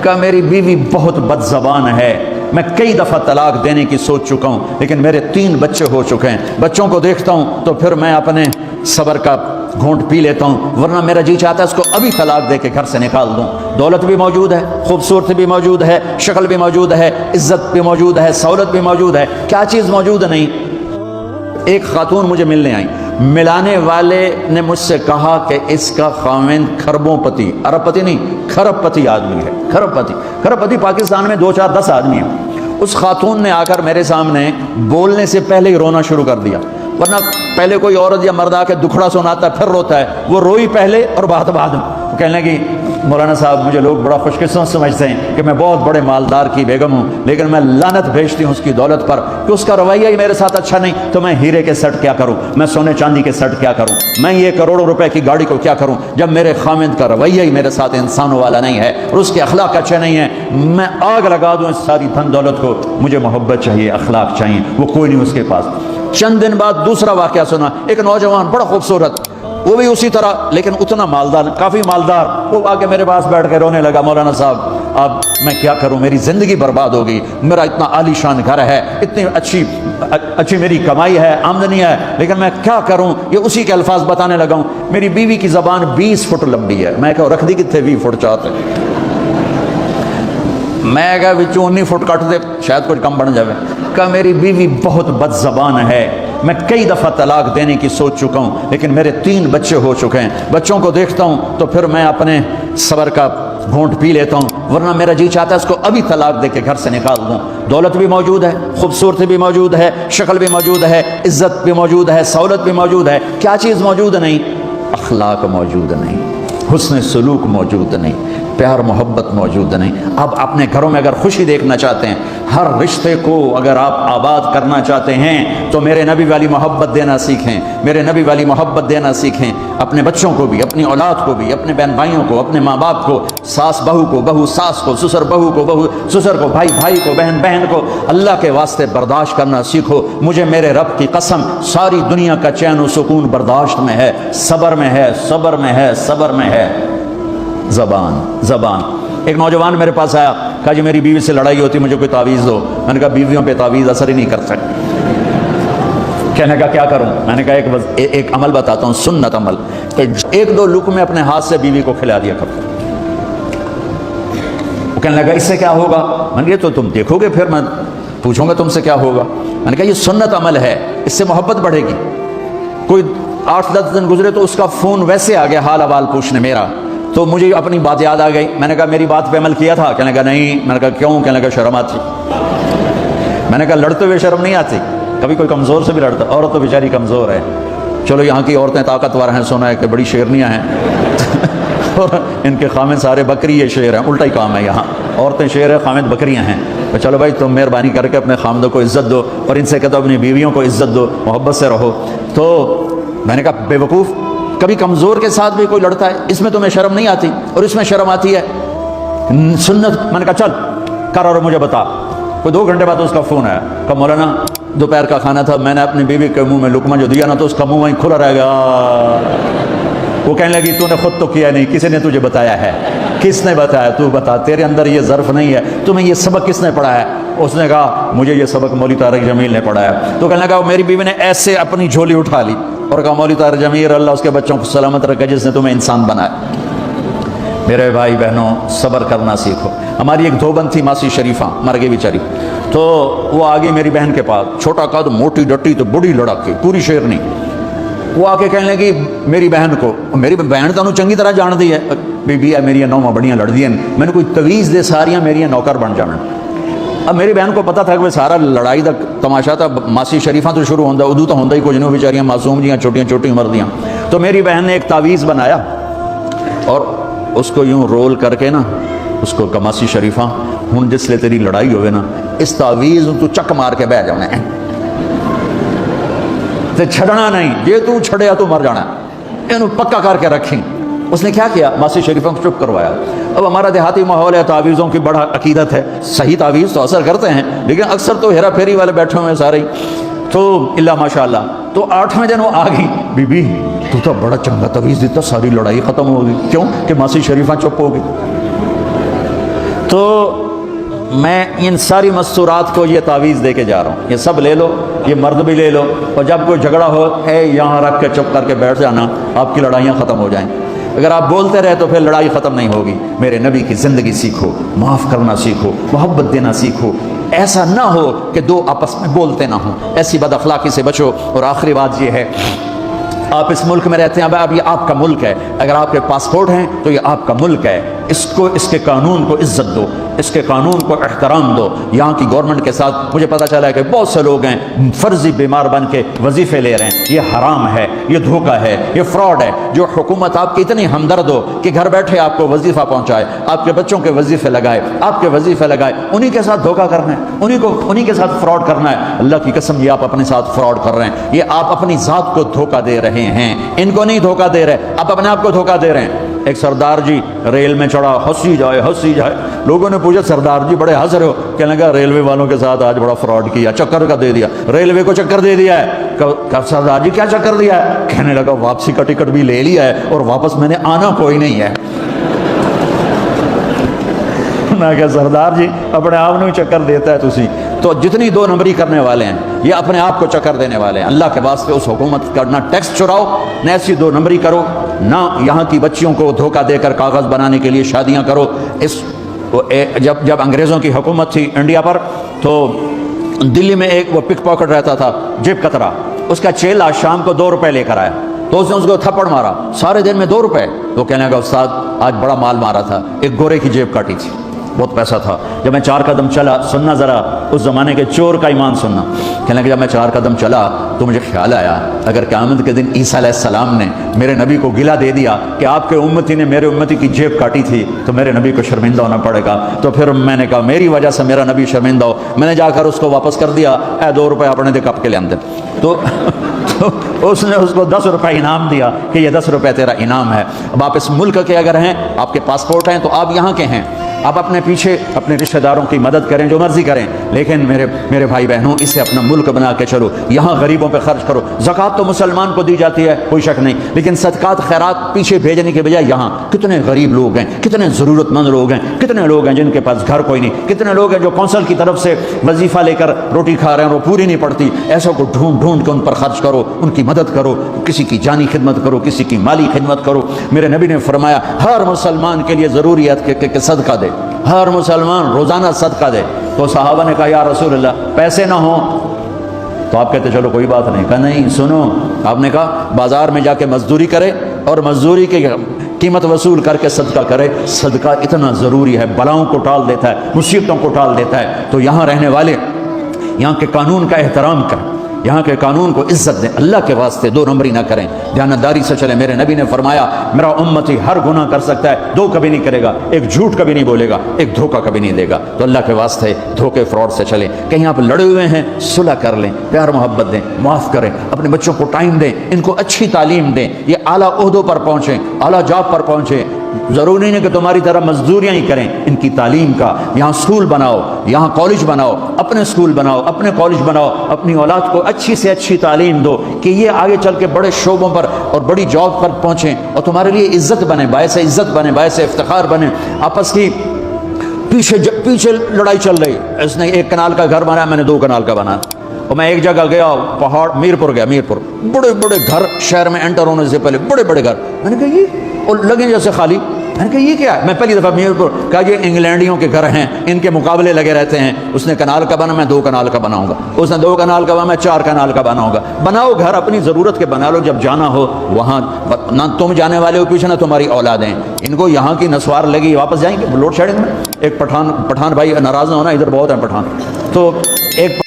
کہ میری بیوی بہت بدزبان ہے، میں کئی دفعہ طلاق دینے کی سوچ چکا ہوں، لیکن میرے 3 بچے ہو چکے ہیں، بچوں کو دیکھتا ہوں تو پھر میں اپنے صبر کا گھونٹ پی لیتا ہوں، ورنہ میرا جی چاہتا ہے اس کو ابھی طلاق دے کے گھر سے نکال دوں۔ دولت بھی موجود ہے، خوبصورتی بھی موجود ہے، شکل بھی موجود ہے، عزت بھی موجود ہے، سہولت بھی موجود ہے، کیا چیز موجود نہیں؟ ایک خاتون مجھے ملنے آئی، ملانے والے نے مجھ سے کہا کہ اس کا خاوند کھربوں پتی، ارب پتی نہیں، کھرب پتی آدمی ہے، کھرب پتی پاکستان میں 2 4 10 آدمی ہیں۔ اس خاتون نے آ کر میرے سامنے بولنے سے پہلے ہی رونا شروع کر دیا، ورنہ پہلے کوئی عورت یا مرد آ کے دکھڑا سناتا ہے پھر روتا ہے، وہ روئی پہلے اور بات بعد میں۔ وہ کہنے لگی مولانا صاحب مجھے لوگ بڑا خوش قسمت سمجھتے ہیں کہ میں بہت بڑے مالدار کی بیگم ہوں، لیکن میں لعنت بھیجتی ہوں اس کی دولت پر کہ اس کا رویہ ہی میرے ساتھ اچھا نہیں، تو میں ہیرے کے سیٹ کیا کروں، میں سونے چاندی کے سیٹ کیا کروں، میں یہ کروڑوں روپے کی گاڑی کو کیا کروں جب میرے خامند کا رویہ ہی میرے ساتھ انسانوں والا نہیں ہے اور اس کے اخلاق اچھے نہیں ہیں۔ میں آگ لگا دوں اس ساری دھن دولت کو، مجھے محبت چاہیے، اخلاق چاہیے، وہ کوئی نہیں اس کے پاس۔ چند دن بعد دوسرا واقعہ سنا، ایک نوجوان بڑا خوبصورت، وہ بھی اسی طرح لیکن اتنا مالدار، کافی مالدار، وہ آ کے میرے پاس بیٹھ کے رونے لگا، مولانا صاحب اب میں کیا کروں، میری زندگی برباد ہو گئی، میرا اتنا عالی شان گھر ہے، اتنی اچھی میری کمائی ہے، آمدنی ہے، لیکن میں کیا کروں۔ یہ اسی کے الفاظ بتانے لگا ہوں، میری بیوی کی زبان 20 فٹ لمبی ہے، میں کہا رکھ دی کتنے 20 فٹ چاہتے، میں کہا 19 فٹ کٹ دے شاید کچھ کم بن جائے، کہ میری بیوی بہت بد زبان ہے، میں کئی دفعہ طلاق دینے کی سوچ چکا ہوں، لیکن میرے 3 بچے ہو چکے ہیں، بچوں کو دیکھتا ہوں تو پھر میں اپنے صبر کا گھونٹ پی لیتا ہوں، ورنہ میرا جی چاہتا ہے اس کو ابھی طلاق دے کے گھر سے نکال دوں۔ دولت بھی موجود ہے، خوبصورتی بھی موجود ہے، شکل بھی موجود ہے، عزت بھی موجود ہے، سہولت بھی موجود ہے، کیا چیز موجود نہیں؟ اخلاق موجود نہیں، حسن سلوک موجود نہیں، پیار محبت موجود نہیں۔ اب اپنے گھروں میں اگر خوشی دیکھنا چاہتے ہیں، ہر رشتے کو اگر آپ آباد کرنا چاہتے ہیں تو میرے نبی والی محبت دینا سیکھیں، میرے نبی والی محبت دینا سیکھیں، اپنے بچوں کو بھی، اپنی اولاد کو بھی، اپنے بہن بھائیوں کو، اپنے ماں باپ کو، ساس بہو کو، بہو ساس کو، سسر بہو کو، بہو سسر کو، بھائی بھائی کو، بہن بہن کو، اللہ کے واسطے برداشت کرنا سیکھو۔ مجھے میرے رب کی قسم ساری دنیا کا چین و سکون برداشت میں ہے، صبر میں ہے، صبر میں ہے، صبر میں ہے۔ زبان ایک نوجوان میرے پاس آیا، کہا جی میری بیوی سے لڑائی ہوتی، مجھے کوئی تعویذ دو۔ میں نے کہا بیویوں پہ تعویذ اثر ہی نہیں کرتا۔ کہنے کا کیا کروں؟ میں نے کہا ایک عمل بتاتا ہوں، سنت عمل، 1-2 لقمے اپنے ہاتھ سے بیوی کو کھلا دیا کرو۔ وہ کہنے لگا اس سے کیا ہوگا؟ میں نے کہا تو تم دیکھو گے، پھر میں پوچھوں گا تم سے کیا ہوگا۔ میں نے کہا یہ سنت عمل ہے، اس سے محبت بڑھے گی۔ کوئی 8-10 دن گزرے تو اس کا فون ویسے آ گیا حال احوال پوچھنے میرا، تو مجھے اپنی بات یاد آ گئی۔ میں نے کہا میری بات پہ عمل کیا تھا؟ کہنے لگا نہیں۔ میں نے کہا کیوں؟ کہنے لگا شرم آتی۔ میں نے کہا لڑتے ہوئے شرم نہیں آتی؟ کبھی کوئی کمزور سے بھی لڑتا، عورت تو بیچاری کمزور ہے، چلو یہاں کی عورتیں طاقتور ہیں، سنا ہے کہ بڑی شیرنیاں ہیں اور ان کے خامد سارے بکری یہ شیر ہیں، الٹا ہی کام ہے، یہاں عورتیں شیر ہیں، خامد بکریاں ہیں۔ تو چلو بھائی تم مہربانی کر کے اپنے خامدوں کو عزت دو، اور ان سے کہتا اپنی بیویوں کو عزت دو، محبت سے رہو۔ تو میں نے کہا بے وقوف، کبھی کمزور کے ساتھ بھی کوئی لڑتا ہے، اس میں تمہیں شرم نہیں آتی اور اس میں شرم آتی ہے؟ سنت۔ میں نے کہا چل کر اور مجھے بتا۔ کوئی 2 گھنٹے بعد اس کا فون آیا، کہا مولانا دوپہر کا کھانا تھا، میں نے اپنی بیوی کے منہ میں لقمہ جو دیا نا تو اس کا منہ وہیں کھلا رہ گیا۔ وہ کہنے لگی تو نے خود تو کیا نہیں، کسی نے تجھے بتایا ہے؟ کس نے بتایا؟ تو بتا، تیرے اندر یہ ظرف نہیں ہے، تمہیں یہ سبق کس نے پڑھایا ہے؟ اس نے کہا مجھے یہ سبق مولوی طارق جمیل نے پڑھایا۔ تو کہنے لگا میری بیوی نے ایسے اپنی جھولی اٹھا لی اور کہا مولوی طارق جمیل اللہ اس کے بچوں کو سلامت رکھے جس نے تمہیں انسان بنایا۔ میرے بھائی بہنوں صبر کرنا سیکھو۔ ہماری ایک دھوبن تھی ماسی شریفہ، مر گئی بیچاری، تو وہ آ گئی میری بہن کے پاس، چھوٹا قد، موٹی ڈٹی تو بڑی لڑکی، پوری شیرنی۔ وہ آ کے کہنے لگی میری بہن کو، میری بہن تو چنگی طرح جان دی ہے، بی میری 9 بڑیاں لڑ دی ہیں، میں نے کوئی تویز دے ساریاں میری نوکر بن جانا۔ اب میری بہن کو پتا تھا کہ سارا لڑائی دا تماشا تھا، ماسی شریفہ تو شروع ہوتا، ادو تو ہوتا ہی کچھ نہیں، بیچاریاں معصوم جیاں چھوٹیاں چھوٹی عمر دیاں۔ تو میری بہن نے ایک تعویذ بنایا اور اس کو یوں رول کر کے نا اس کو کماسی شریفہ ہوں جس لئے تیری لڑائی ہوئے نا اس تعویذ تو چک مار کے بہ جانا ہے تے چھڑنا نہیں، یہ تو چھڑیا تو مر جانا، انہوں پکا کر کے رکھیں۔ اس نے کیا کیا؟ ماسی شریفہ کو چپ کروایا۔ اب ہمارا دیہاتی ماحول ہے، تعویذوں کی بڑا عقیدت ہے، صحیح تعویذ تو اثر کرتے ہیں لیکن اکثر تو ہیرا پھیری والے بیٹھے ہوئے سارے ہی، تو اللہ ماشاءاللہ۔ تو 8ویں دن وہ آ گئی، بی بی تو بڑا چنگا تعویذ دیتا، ساری لڑائی ختم ہو گئی۔ کیوں کہ ماسی شریفہ چپ ہو گئی۔ تو میں ان ساری مستورات کو یہ تعویذ دے کے جا رہا ہوں، یہ سب لے لو، یہ مرد بھی لے لو، اور جب کوئی جھگڑا ہو یہاں رکھ کے چپ کر کے بیٹھ جانا، آپ کی لڑائیاں ختم ہو جائیں۔ اگر آپ بولتے رہے تو پھر لڑائی ختم نہیں ہوگی۔ میرے نبی کی زندگی سیکھو، معاف کرنا سیکھو، محبت دینا سیکھو، ایسا نہ ہو کہ دو آپس میں بولتے نہ ہوں، ایسی بد اخلاقی سے بچو۔ اور آخری بات یہ ہے، آپ اس ملک میں رہتے ہیں، اب یہ آپ کا ملک ہے، اگر آپ کے پاسپورٹ ہیں تو یہ آپ کا ملک ہے، اس کو، اس کے قانون کو عزت دو، اس کے قانون کو احترام دو۔ یہاں کی گورنمنٹ کے ساتھ مجھے پتا چلا ہے کہ بہت سے لوگ ہیں فرضی بیمار بن کے وظیفے لے رہے ہیں، یہ حرام ہے، یہ دھوکہ ہے، یہ فراڈ ہے۔ جو حکومت آپ کی اتنی ہمدرد ہو کہ گھر بیٹھے آپ کو وظیفہ پہنچائے، آپ کے بچوں کے وظیفے لگائے، آپ کے وظیفے لگائے، انہی کے ساتھ دھوکہ کرنا ہے، انہی کے ساتھ فراڈ کرنا ہے۔ اللہ کی قسم یہ آپ اپنے ساتھ فراڈ کر رہے ہیں، یہ آپ اپنی ذات کو دھوکہ دے رہے ہیں، ان کو نہیں دھوکہ دے رہے، آپ اپنے آپ کو دھوکہ دے رہے ہیں۔ ایک سردار جی ریل میں چڑھا، ہنسی جائے ہنسی جائے، لوگوں نے پوچھا سردار جی بڑے ہنس رہے ہو، کہنے لگا ریلوے والوں کے ساتھ آج بڑا فراڈ کیا، چکر کا دے دیا، ریلوے کو چکر دے دیا ہے۔ کب سردار جی کیا چکر دیا ہے؟ کہنے لگا واپسی کا ٹکٹ بھی لے لیا ہے اور واپس میں نے آنا کوئی نہیں ہے۔ میں کہا سردار جی اپنے آپ نے چکر دیتا ہے تسی تو جتنی دو نمبری کرنے والے ہیں یہ اپنے آپ کو چکر دینے والے ہیں۔ اللہ کے واسطے اس حکومت کا نہ ٹیکس چراؤ، نہ ایسی دو نمبری کرو، نہ یہاں کی بچیوں کو دھوکہ دے کر کاغذ بنانے کے لیے شادیاں کرو۔ جب انگریزوں کی حکومت تھی انڈیا پر تو دلی میں ایک وہ پک پاکٹ رہتا تھا جیب کترا، اس کا چیلا شام کو 2 روپے لے کر آیا تو اس نے اس کو تھپڑ مارا، سارے دن میں 2 روپے۔ تو کہنے لگا استاد آج بڑا مال مارا تھا، ایک گورے کی جیب کاٹی تھی، بہت پیسہ تھا۔ جب میں 4 قدم چلا، سننا ذرا اس زمانے کے چور کا ایمان سننا، کہنے لگا جب میں 4 قدم چلا تو مجھے خیال آیا اگر قیامت کے دن عیسیٰ علیہ السلام نے میرے نبی کو گلہ دے دیا کہ آپ کے امتی نے میرے امتی کی جیب کاٹی تھی تو میرے نبی کو شرمندہ ہونا پڑے گا۔ تو پھر میں نے کہا میری وجہ سے میرا نبی شرمندہ ہو، میں نے جا کر اس کو واپس کر دیا، 2 روپے اپنے دے کپ کے لے آندے۔ تو اس نے اس کو 10 روپے انعام دیا کہ یہ 10 روپے تیرا انعام ہے۔ اب آپ اس ملک کے اگر ہیں، آپ کے پاسپورٹ ہیں تو آپ یہاں کے ہیں، آپ اپنے پیچھے اپنے رشتہ داروں کی مدد کریں، جو مرضی کریں، لیکن میرے بھائی بہنوں اسے اپنا ملک بنا کے چلو، یہاں غریبوں پہ خرچ کرو۔ زکوٰۃ تو مسلمان کو دی جاتی ہے کوئی شک نہیں، لیکن صدقات خیرات پیچھے بھیجنے کے بجائے یہاں کتنے غریب لوگ ہیں، کتنے ضرورت مند لوگ ہیں، کتنے لوگ ہیں جن کے پاس گھر کوئی نہیں، کتنے لوگ ہیں جو کونسل کی طرف سے وظیفہ لے کر روٹی کھا رہے ہیں اور وہ پوری نہیں پڑتی، ایسوں کو ڈھونڈ ڈھونڈ کے ان پر خرچ کرو، ان کی مدد کرو، کسی کی جانی خدمت کرو، کسی کی مالی خدمت کرو۔ میرے نبی نے فرمایا ہر مسلمان کے لیے ضروری ہے کہ صدقہ دے، ہر مسلمان روزانہ صدقہ دے۔ تو صحابہ نے کہا یا رسول اللہ پیسے نہ ہوں تو آپ کہتے چلو کوئی بات نہیں۔ کہا نہیں سنو، آپ نے کہا بازار میں جا کے مزدوری کرے اور مزدوری کی قیمت وصول کر کے صدقہ کرے، صدقہ اتنا ضروری ہے، بلاؤں کو ٹال دیتا ہے، مصیبتوں کو ٹال دیتا ہے۔ تو یہاں رہنے والے یہاں کے قانون کا احترام کریں، یہاں کے قانون کو عزت دیں، اللہ کے واسطے 2 نمبری نہ کریں، دیانتداری سے چلیں۔ میرے نبی نے فرمایا میرا امتی ہر گناہ کر سکتا ہے، 2 کبھی نہیں کرے گا، ایک جھوٹ کبھی نہیں بولے گا، ایک دھوکہ کبھی نہیں دے گا۔ تو اللہ کے واسطے دھوکے فراڈ سے چلیں۔ کہیں آپ لڑے ہوئے ہیں صلح کر لیں، پیار محبت دیں، معاف کریں، اپنے بچوں کو ٹائم دیں، ان کو اچھی تعلیم دیں، یہ اعلیٰ عہدوں پر پہنچیں، اعلیٰ جاب پر پہنچیں۔ ضروری نہیں کہ تمہاری طرح مزدوریاں ہی کریں، ان کی تعلیم کا یہاں اسکول بناؤ، یہاں کالج بناؤ، اپنے اسکول بناؤ، اپنے کالج بناؤ، اپنی اولاد کو اچھی سے اچھی تعلیم دو کہ یہ آگے چل کے بڑے شعبوں پر اور بڑی جاب پر پہنچیں اور تمہارے لیے عزت بنے، باعث عزت بنے، باعث افتخار بنے۔ آپس کی پیچھے لڑائی چل رہی، اس نے 1 کنال کا گھر بنایا، میں نے 2 کنال کا بنایا۔ اور میں ایک جگہ گیا پہاڑ میرپور گیا، میرپور بڑے بڑے گھر، شہر میں انٹر ہونے سے پہلے بڑے بڑے گھر، میں نے کہا یہ اور لگے جیسے خالی، میں نے کہا یہ کیا ہے؟ میں پہلی دفعہ میرپور کہا یہ انگلینڈیوں کے گھر ہیں، ان کے مقابلے لگے رہتے ہیں، اس نے کنال کا بنا، میں 2 کنال کا بناؤں گا، اس نے 2 کنال کا بنا، میں 4 کنال کا بناؤں گا۔ بناؤ گھر اپنی ضرورت کے بنا لو، جب جانا ہو وہاں نہ تم جانے والے ہو پیچھے، نہ تمہاری اولادیں، ان کو یہاں کی نسوار لگی واپس جائیں گے لوڈ شیڈنگ میں۔ ایک پٹھان بھائی ناراض نہ ہونا، ادھر بہت ہیں پٹھان، تو ایک